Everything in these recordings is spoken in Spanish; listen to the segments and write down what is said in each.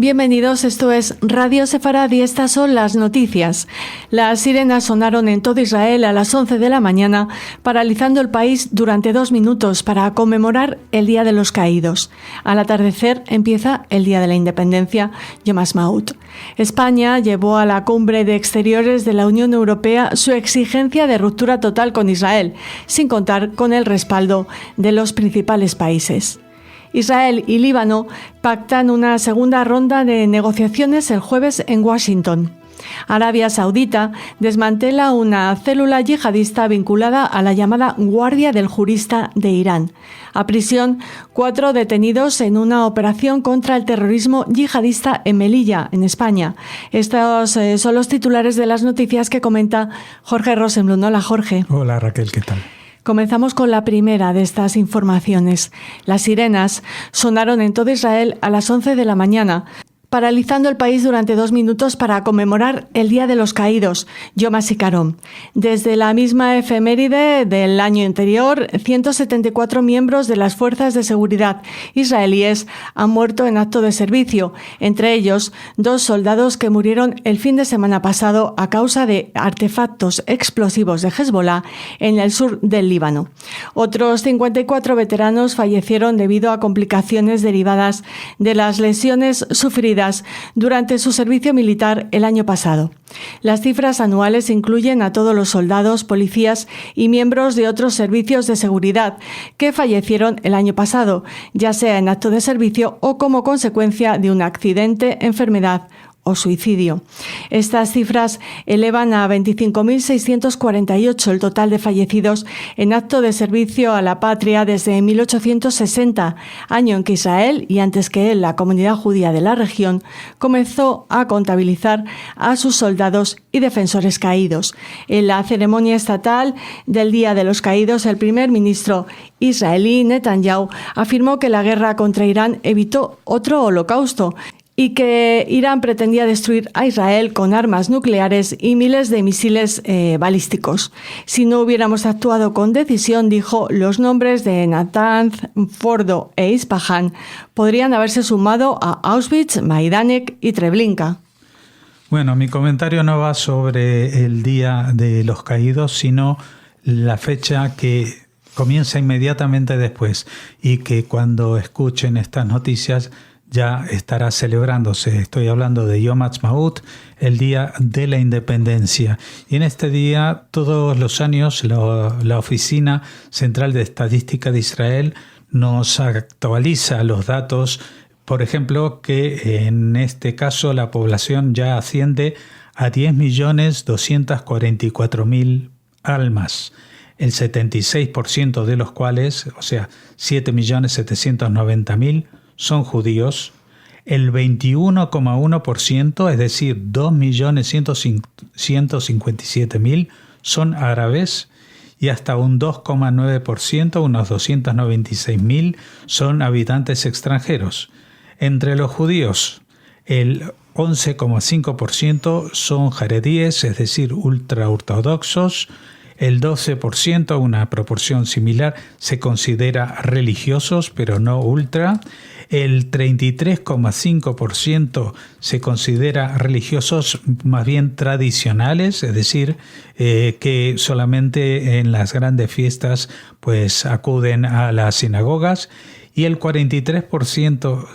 Bienvenidos, esto es Radio Sefarad y estas son las noticias. Las sirenas sonaron en todo Israel a las 11 de la mañana, paralizando el país durante 2 minutos para conmemorar el Día de los Caídos. Al atardecer empieza el Día de la Independencia, Yom Ha'atzmaut. España llevó a la cumbre de exteriores de la Unión Europea su exigencia de ruptura total con Israel, sin contar con el respaldo de los principales países. Israel y Líbano pactan una segunda ronda de negociaciones el jueves en Washington. Arabia Saudita desmantela una célula yihadista vinculada a la llamada Guardia del Jurista de Irán. A prisión 4 detenidos en una operación contra el terrorismo yihadista en Melilla, en España. Estos son los titulares de las noticias que comenta Jorge Rosenblum. Hola, Jorge. Hola, Raquel, ¿qué tal? Comenzamos con la primera de estas informaciones. Las sirenas sonaron en todo Israel a las 11 de la mañana, paralizando el país durante 2 minutos para conmemorar el Día de los Caídos, Yom HaZikaron. Desde la misma efeméride del año anterior, 174 miembros de las fuerzas de seguridad israelíes han muerto en acto de servicio, entre ellos 2 soldados que murieron el fin de semana pasado a causa de artefactos explosivos de Hezbollah en el sur del Líbano. Otros 54 veteranos fallecieron debido a complicaciones derivadas de las lesiones sufridas durante su servicio militar el año pasado. Las cifras anuales incluyen a todos los soldados, policías y miembros de otros servicios de seguridad que fallecieron el año pasado, ya sea en acto de servicio o como consecuencia de un accidente, enfermedad o suicidio. Estas cifras elevan a 25.648 el total de fallecidos en acto de servicio a la patria desde 1860, año en que Israel, y antes que él la comunidad judía de la región, comenzó a contabilizar a sus soldados y defensores caídos. En la ceremonia estatal del Día de los Caídos, el primer ministro israelí Netanyahu afirmó que la guerra contra Irán evitó otro holocausto y que Irán pretendía destruir a Israel con armas nucleares y miles de misiles balísticos. Si no hubiéramos actuado con decisión, dijo, los nombres de Natanz, Fordo e Isfahan podrían haberse sumado a Auschwitz, Majdanek y Treblinka. Bueno, mi comentario no va sobre el Día de los Caídos, sino la fecha que comienza inmediatamente después y que cuando escuchen estas noticias ya estará celebrándose. Estoy hablando de Yom Ha'atzmaut, el Día de la Independencia. Y en este día, todos los años, la Oficina Central de Estadística de Israel nos actualiza los datos. Por ejemplo, que en este caso la población ya asciende a 10.244.000 almas, el 76% de los cuales, o sea, 7.790.000, son judíos, el 21,1%, es decir, 2.157.000 son árabes y hasta un 2,9%, unos 296.000, son habitantes extranjeros. Entre los judíos, el 11,5% son jaredíes, es decir, ultraortodoxos. El 12%, una proporción similar, se considera religiosos, pero no ultra. El 33,5% se considera religiosos más bien tradicionales, es decir, que solamente en las grandes fiestas pues acuden a las sinagogas. Y el 43%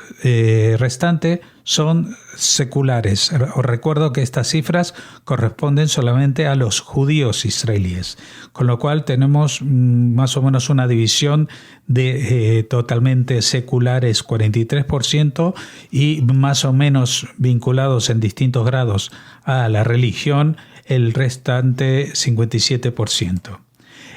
restante son seculares. Os recuerdo que estas cifras corresponden solamente a los judíos israelíes, con lo cual tenemos más o menos una división de totalmente seculares 43% y más o menos vinculados en distintos grados a la religión el restante 57%.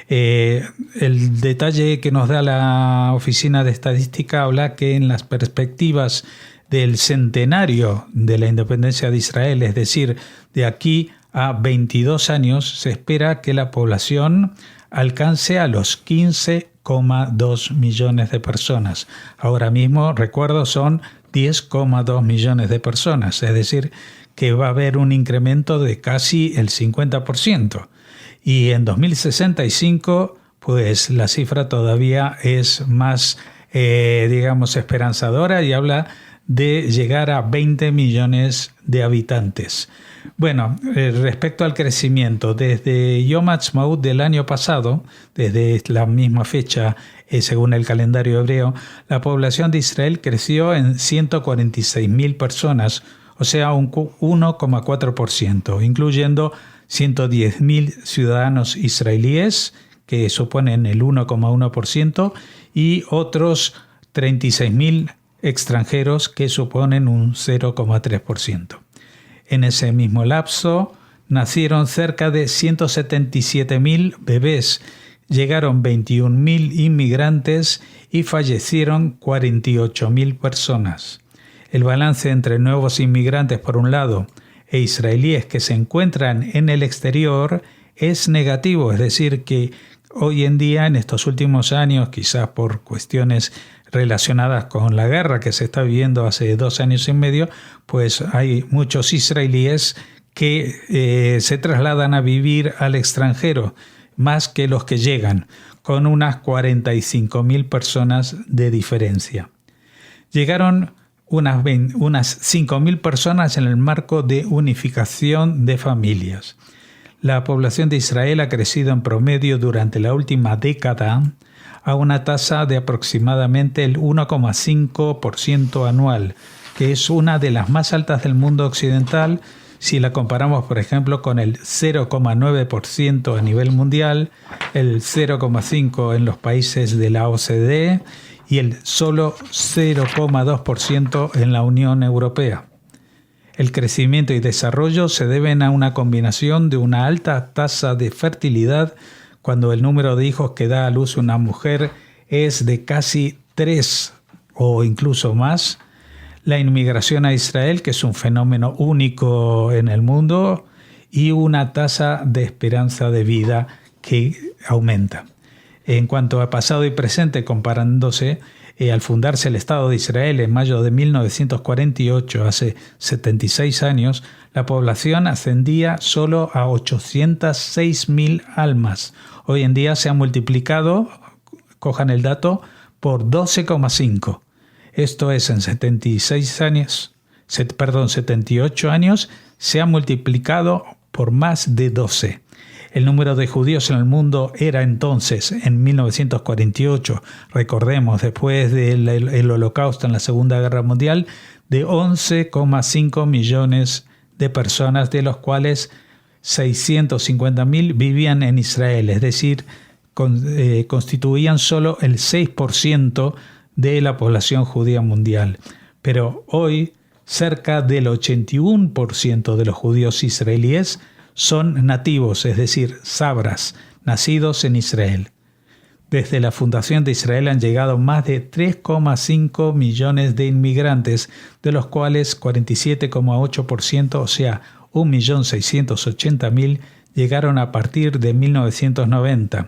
El detalle que nos da la Oficina de Estadística habla que en las perspectivas del centenario de la independencia de Israel, es decir, de aquí a 22 años, se espera que la población alcance a los 15,2 millones de personas. Ahora mismo, recuerdo, son 10,2 millones de personas, es decir, que va a haber un incremento de casi el 50%. Y en 2065, pues la cifra todavía es más, esperanzadora y habla de llegar a 20 millones de habitantes. Bueno, respecto al crecimiento, desde Yom Ha'atzmaut del año pasado, desde la misma fecha, según el calendario hebreo, la población de Israel creció en 146.000 personas, o sea, un 1,4%, incluyendo 110.000 ciudadanos israelíes, que suponen el 1,1%, y otros 36.000 extranjeros, que suponen un 0,3%. En ese mismo lapso nacieron cerca de 177.000 bebés, llegaron 21.000 inmigrantes y fallecieron 48.000 personas. El balance entre nuevos inmigrantes por un lado e israelíes que se encuentran en el exterior es negativo, es decir, que hoy en día, en estos últimos años, quizás por cuestiones relacionadas con la guerra que se está viviendo hace 2 años y medio, pues hay muchos israelíes que se trasladan a vivir al extranjero, más que los que llegan, con unas 45.000 personas de diferencia. Llegaron unas 5.000 personas en el marco de unificación de familias. La población de Israel ha crecido en promedio durante la última década a una tasa de aproximadamente el 1,5% anual, que es una de las más altas del mundo occidental si la comparamos, por ejemplo, con el 0,9% a nivel mundial, el 0,5% en los países de la OCDE y el solo 0,2% en la Unión Europea. El crecimiento y desarrollo se deben a una combinación de una alta tasa de fertilidad, cuando el número de hijos que da a luz una mujer es de casi 3 o incluso más, la inmigración a Israel, que es un fenómeno único en el mundo, y una tasa de esperanza de vida que aumenta. En cuanto a pasado y presente, comparándose, al fundarse el Estado de Israel en mayo de 1948, hace 76 años, la población ascendía solo a 806.000 almas. Hoy en día se ha multiplicado, cojan el dato, por 12,5. Esto es, en 78 años, se ha multiplicado por más de 12. El número de judíos en el mundo era entonces, en 1948, recordemos, después del Holocausto en la Segunda Guerra Mundial, de 11,5 millones de personas, de los cuales 650.000 vivían en Israel, es decir, constituían solo el 6% de la población judía mundial. Pero hoy, cerca del 81% de los judíos israelíes son nativos, es decir, sabras, nacidos en Israel. Desde la fundación de Israel han llegado más de 3,5 millones de inmigrantes, de los cuales 47,8%, o sea, 1.680.000, llegaron a partir de 1990.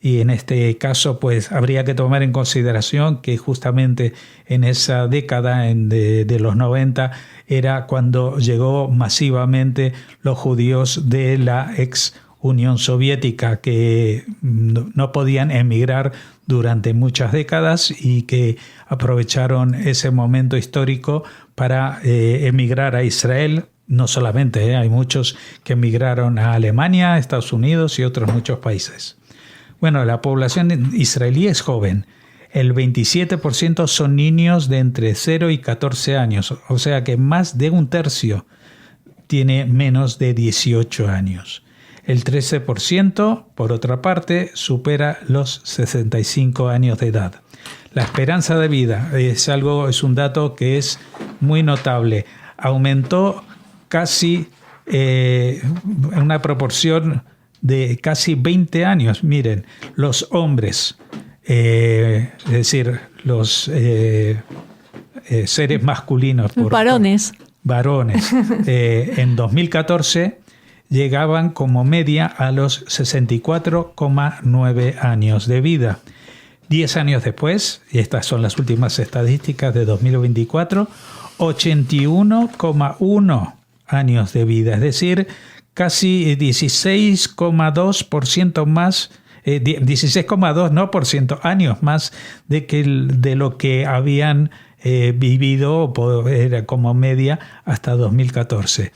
Y en este caso, pues habría que tomar en consideración que justamente en esa década de los 90 era cuando llegó masivamente los judíos de la ex Unión Soviética, que no podían emigrar durante muchas décadas y que aprovecharon ese momento histórico para emigrar a Israel. No solamente, hay muchos que emigraron a Alemania, Estados Unidos y otros muchos países. Bueno, la población israelí es joven. El 27% son niños de entre 0 y 14 años, o sea que más de un tercio tiene menos de 18 años. El 13%, por otra parte, supera los 65 años de edad. La esperanza de vida es un dato que es muy notable. Aumentó casi en una proporción de casi 20 años. Miren, los hombres, es decir, los seres masculinos, varones, en 2014 llegaban como media a los 64,9 años de vida. 10 años después, y estas son las últimas estadísticas de 2024, 81,1 años de vida, es decir, casi 16,2% más, 16,2% años más de lo que habían vivido era como media hasta 2014.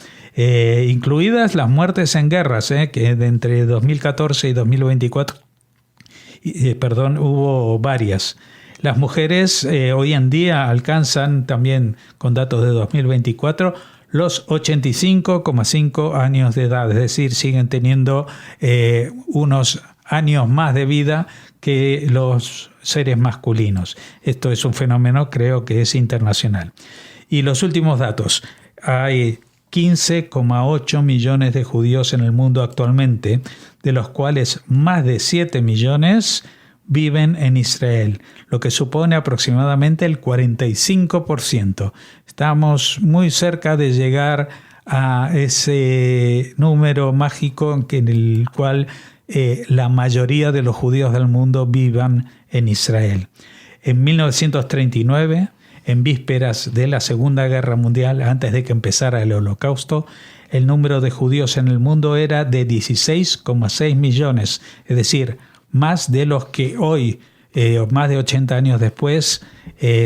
Incluidas las muertes en guerras, que de entre 2014 y 2024, hubo varias. Las mujeres hoy en día alcanzan, también con datos de 2024, los 85,5 años de edad, es decir, siguen teniendo unos años más de vida que los seres masculinos. Esto es un fenómeno, creo que es internacional. Y los últimos datos. Hay 15,8 millones de judíos en el mundo actualmente, de los cuales más de 7 millones viven en Israel, lo que supone aproximadamente el 45%. Estamos muy cerca de llegar a ese número mágico en el cual la mayoría de los judíos del mundo vivan en Israel. En 1939, en vísperas de la Segunda Guerra Mundial, antes de que empezara el Holocausto, el número de judíos en el mundo era de 16,6 millones, es decir, más de los que hoy, más de 80 años después,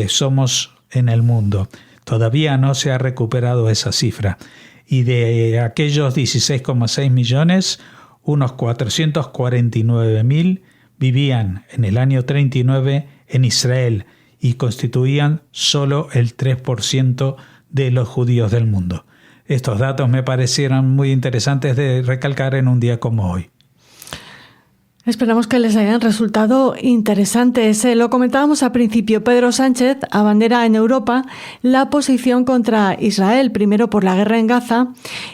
somos en el mundo. Todavía no se ha recuperado esa cifra. Y de aquellos 16,6 millones, unos 449.000 vivían en el año 39 en Israel y constituían solo el 3% de los judíos del mundo. Estos datos me parecieron muy interesantes de recalcar en un día como hoy. Esperamos que les hayan resultado interesantes. Lo comentábamos al principio. Pedro Sánchez abandera en Europa la posición contra Israel, primero por la guerra en Gaza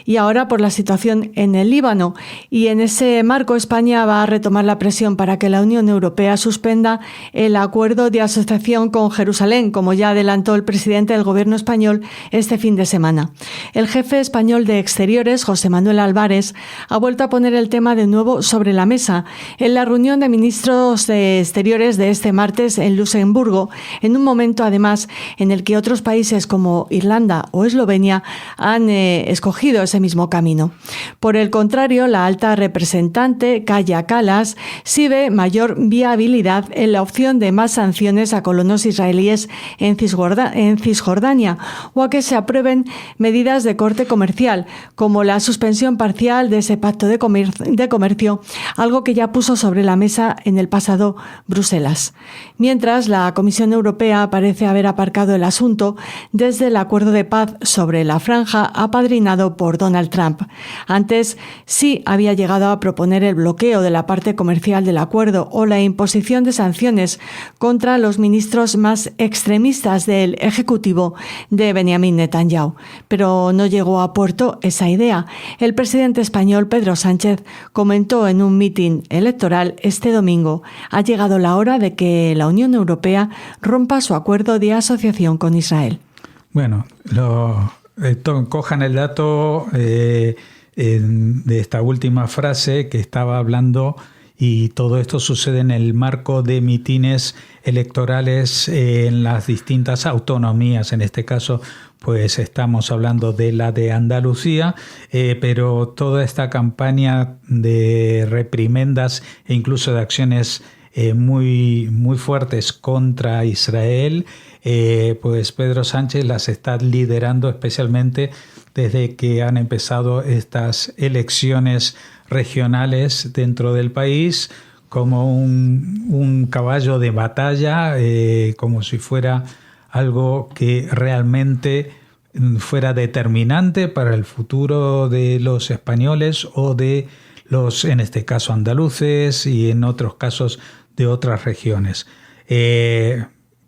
y ahora por la situación en el Líbano. Y en ese marco España va a retomar la presión para que la Unión Europea suspenda el acuerdo de asociación con Jerusalén, como ya adelantó el presidente del gobierno español este fin de semana. El jefe español de Exteriores, José Manuel Álvarez, ha vuelto a poner el tema de nuevo sobre la mesa en la reunión de ministros de Exteriores de este martes en Luxemburgo, en un momento además en el que otros países como Irlanda o Eslovenia han escogido ese mismo camino. Por el contrario, la alta representante Kaja Kallas sí ve mayor viabilidad en la opción de más sanciones a colonos israelíes en Cisjordania o a que se aprueben medidas de corte comercial, como la suspensión parcial de ese pacto de comercio, algo que ya puso sobre la mesa en el pasado Bruselas. Mientras, la Comisión Europea parece haber aparcado el asunto desde el acuerdo de paz sobre la franja apadrinado por Donald Trump. Antes sí había llegado a proponer el bloqueo de la parte comercial del acuerdo o la imposición de sanciones contra los ministros más extremistas del Ejecutivo de Benjamin Netanyahu. Pero no llegó a puerto esa idea. El presidente español Pedro Sánchez comentó en un mitin electoral este domingo: ha llegado la hora de que la Unión Europea rompa su acuerdo de asociación con Israel. Bueno, cojan el dato de esta última frase que estaba hablando, y todo esto sucede en el marco de mitines electorales en las distintas autonomías. En este caso, pues estamos hablando de la de Andalucía, pero toda esta campaña de reprimendas e incluso de acciones muy, muy fuertes contra Israel, pues Pedro Sánchez las está liderando, especialmente desde que han empezado estas elecciones regionales dentro del país, como un caballo de batalla, como si fuera algo que realmente fuera determinante para el futuro de los españoles o de los, en este caso, andaluces, y en otros casos de otras regiones.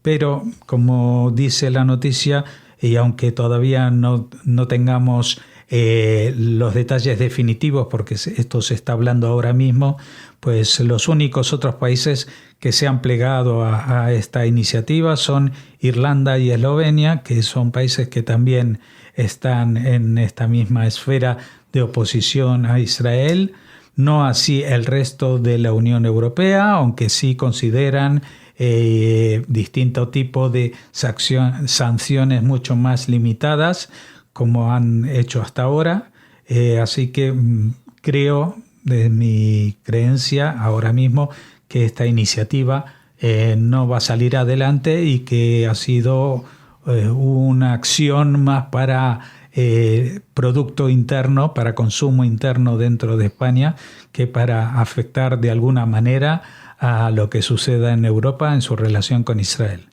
Pero, como dice la noticia, y aunque todavía no tengamos los detalles definitivos, porque esto se está hablando ahora mismo, pues los únicos otros países que se han plegado a esta iniciativa son Irlanda y Eslovenia, que son países que también están en esta misma esfera de oposición a Israel. No así el resto de la Unión Europea, aunque sí consideran distinto tipo de sanciones mucho más limitadas, como han hecho hasta ahora. Así que creo, de mi creencia ahora mismo, que esta iniciativa no va a salir adelante y que ha sido una acción más para producto interno, para consumo interno dentro de España, que para afectar de alguna manera a lo que suceda en Europa en su relación con Israel.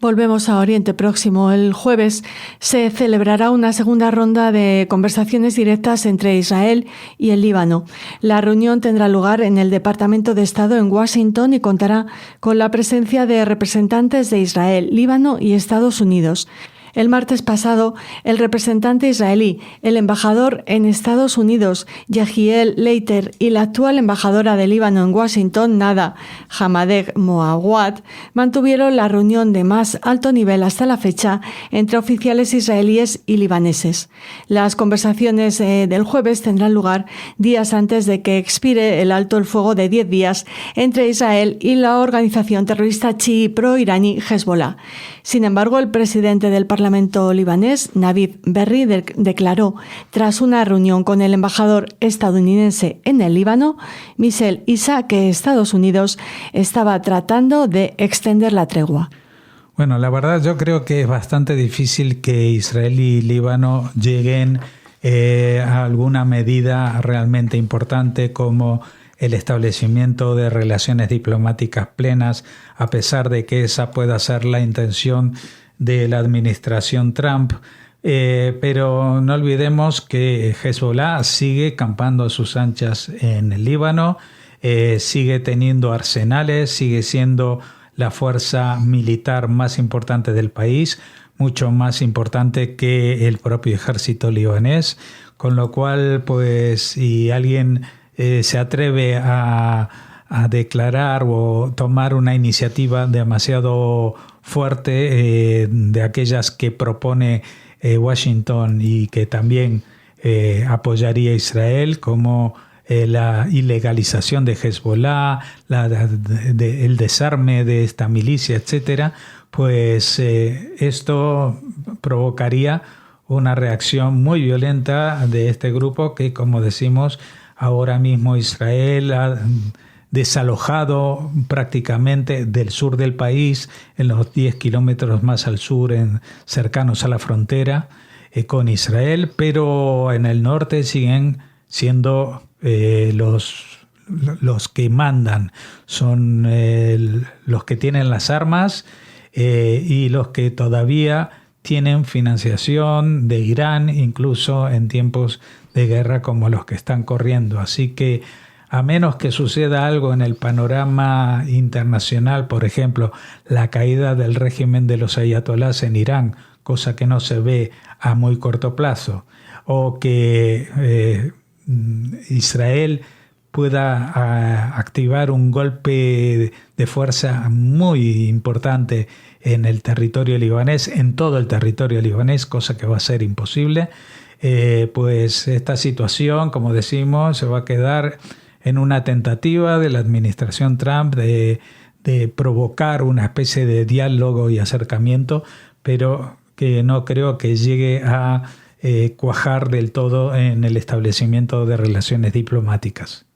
Volvemos a Oriente Próximo. El jueves se celebrará una segunda ronda de conversaciones directas entre Israel y el Líbano. La reunión tendrá lugar en el Departamento de Estado en Washington y contará con la presencia de representantes de Israel, Líbano y Estados Unidos. El martes pasado, el representante israelí, el embajador en Estados Unidos, Yehiel Leiter, y la actual embajadora de Líbano en Washington, Nada Hamadeh Moawad, mantuvieron la reunión de más alto nivel hasta la fecha entre oficiales israelíes y libaneses. Las conversaciones del jueves tendrán lugar días antes de que expire el alto el fuego de 10 días entre Israel y la organización terrorista chií pro-iraní Hezbollah. Sin embargo, el presidente del Parlamento libanés, Navid Berri, declaró, tras una reunión con el embajador estadounidense en el Líbano, Michel Issa, que Estados Unidos estaba tratando de extender la tregua. Bueno, la verdad yo creo que es bastante difícil que Israel y Líbano lleguen a alguna medida realmente importante como el establecimiento de relaciones diplomáticas plenas, a pesar de que esa pueda ser la intención de la administración Trump. Pero no olvidemos que Hezbollah sigue campando a sus anchas en el Líbano, sigue teniendo arsenales, sigue siendo la fuerza militar más importante del país, mucho más importante que el propio ejército libanés, con lo cual, pues, si alguien se atreve a declarar o tomar una iniciativa demasiado fuerte de aquellas que propone Washington y que también apoyaría a Israel, como la ilegalización de Hezbollah, el desarme de esta milicia, etcétera, pues esto provocaría una reacción muy violenta de este grupo que, como decimos, ahora mismo Israel ha desalojado prácticamente del sur del país, en los 10 kilómetros más al sur, cercanos a la frontera con Israel, pero en el norte siguen siendo los que mandan, son los que tienen las armas y los que todavía tienen financiación de Irán, incluso en tiempos de guerra como los que están corriendo. Así que a menos que suceda algo en el panorama internacional, por ejemplo, la caída del régimen de los ayatolás en Irán, cosa que no se ve a muy corto plazo, o que Israel pueda activar un golpe de fuerza muy importante en el territorio libanés, en todo el territorio libanés, cosa que va a ser imposible, pues esta situación, como decimos, se va a quedar en una tentativa de la administración Trump de provocar una especie de diálogo y acercamiento, pero que no creo que llegue a cuajar del todo en el establecimiento de relaciones diplomáticas.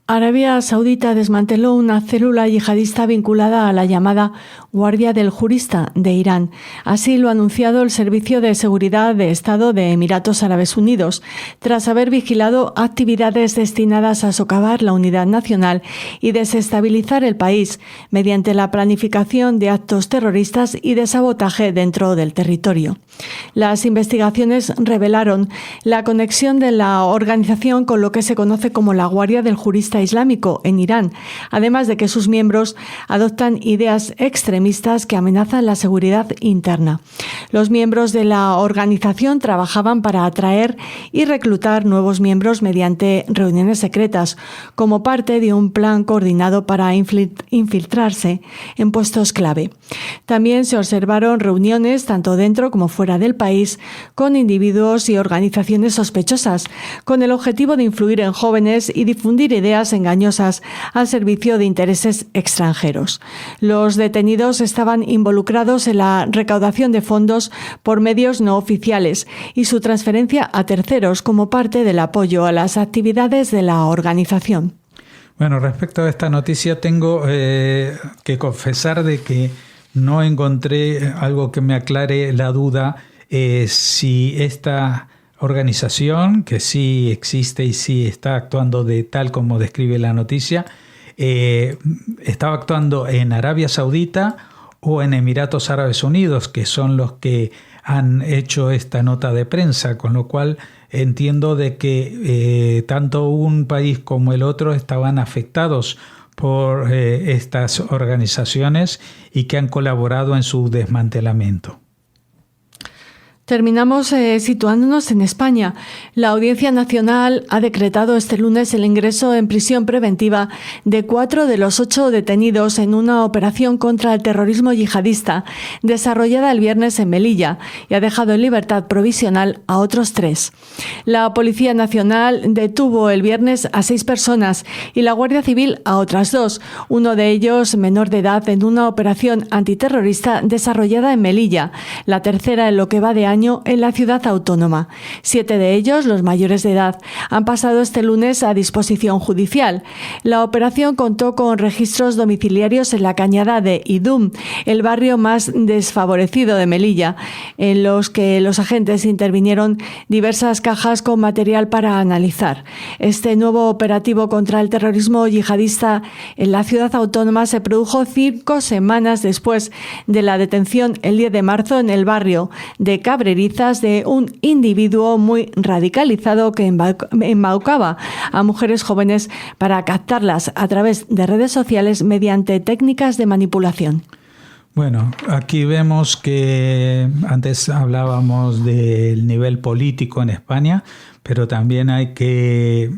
Arabia Saudita desmanteló una célula yihadista vinculada a la llamada Guardia del Jurista de Irán. Así lo ha anunciado el Servicio de Seguridad de Estado de Emiratos Árabes Unidos, tras haber vigilado actividades destinadas a socavar la unidad nacional y desestabilizar el país mediante la planificación de actos terroristas y de sabotaje dentro del territorio. Las investigaciones revelaron la conexión de la organización con lo que se conoce como la Guardia del Jurista Islámico en Irán, además de que sus miembros adoptan ideas extremistas que amenazan la seguridad interna. Los miembros de la organización trabajaban para atraer y reclutar nuevos miembros mediante reuniones secretas, como parte de un plan coordinado para infiltrarse en puestos clave. También se observaron reuniones, tanto dentro como fuera del país, con individuos y organizaciones sospechosas, con el objetivo de influir en jóvenes y difundir ideas engañosas al servicio de intereses extranjeros. Los detenidos estaban involucrados en la recaudación de fondos por medios no oficiales y su transferencia a terceros como parte del apoyo a las actividades de la organización. Bueno, respecto a esta noticia tengo que confesar de que no encontré algo que me aclare la duda si esta organización, que sí existe y sí está actuando de tal como describe la noticia, estaba actuando en Arabia Saudita o en Emiratos Árabes Unidos, que son los que han hecho esta nota de prensa, con lo cual entiendo de que tanto un país como el otro estaban afectados por estas organizaciones y que han colaborado en su desmantelamiento. Terminamos situándonos en España. La Audiencia Nacional ha decretado este lunes el ingreso en prisión preventiva de 4 de los 8 detenidos en una operación contra el terrorismo yihadista desarrollada el viernes en Melilla y ha dejado en libertad provisional a otros 3. La Policía Nacional detuvo el viernes a 6 personas y la Guardia Civil a otras 2, uno de ellos menor de edad, en una operación antiterrorista desarrollada en Melilla, la tercera en lo que va de año en la ciudad autónoma. 7 de ellos, los mayores de edad, han pasado este lunes a disposición judicial. La operación contó con registros domiciliarios en la Cañada de Idum, el barrio más desfavorecido de Melilla, en los que los agentes intervinieron diversas cajas con material para analizar. Este nuevo operativo contra el terrorismo yihadista en la ciudad autónoma se produjo 5 semanas después de la detención el 10 de marzo en el barrio de Cabrerizas de un individuo muy radicalizado que embaucaba a mujeres jóvenes para captarlas a través de redes sociales mediante técnicas de manipulación. Bueno, aquí vemos que antes hablábamos del nivel político en España, pero también hay que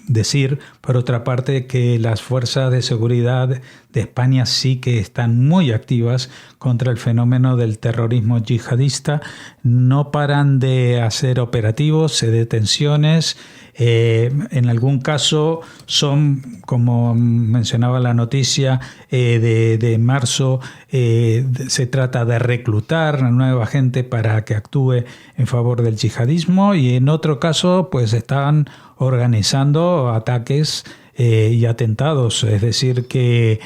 decir, por otra parte, que las fuerzas de seguridad de España sí que están muy activas contra el fenómeno del terrorismo yihadista. No paran de hacer operativos, detenciones. En algún caso son, como mencionaba la noticia de marzo, se trata de reclutar a nueva gente para que actúe en favor del yihadismo, y en otro caso pues están organizando ataques y atentados. Es decir que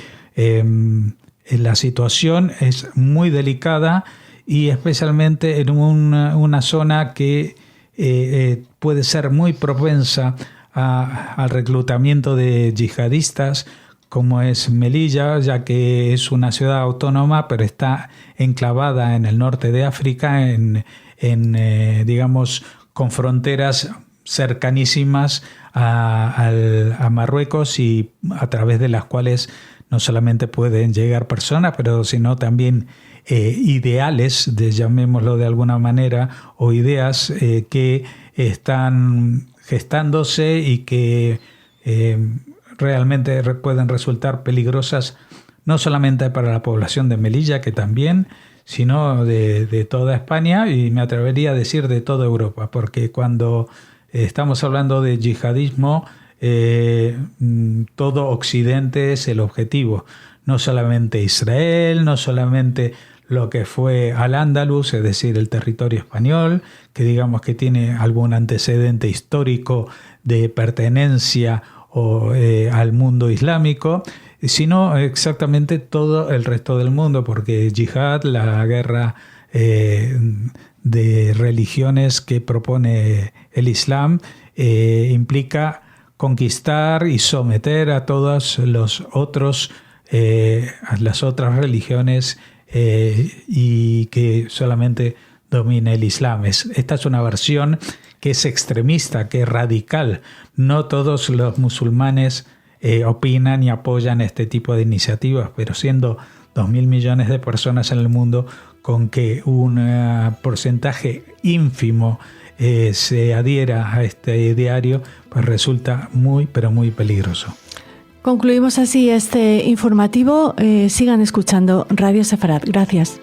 la situación es muy delicada, y especialmente en una zona que puede ser muy propensa al reclutamiento de yihadistas, como es Melilla, ya que es una ciudad autónoma, pero está enclavada en el norte de África, digamos, con fronteras cercanísimas a Marruecos, y a través de las cuales no solamente pueden llegar personas, pero sino también ideales, llamémoslo de alguna manera, o ideas que están gestándose y que realmente pueden resultar peligrosas, no solamente para la población de Melilla, que también, sino de toda España, y me atrevería a decir de toda Europa, porque cuando estamos hablando de yihadismo, todo Occidente es el objetivo, no solamente Israel, no solamente lo que fue Al-Ándalus, es decir, el territorio español, que digamos que tiene algún antecedente histórico de pertenencia al mundo islámico, sino exactamente todo el resto del mundo, porque yihad, la guerra de religiones que propone el Islam, implica conquistar y someter a todas las otras religiones, y que solamente domine el Islam. Esta es una versión que es extremista, que es radical. No todos los musulmanes opinan y apoyan este tipo de iniciativas, pero siendo 2.000 millones de personas en el mundo, con que un porcentaje ínfimo se adhiera a este ideario, pues resulta muy, pero muy peligroso. Concluimos así este informativo. Sigan escuchando Radio Sefarad. Gracias.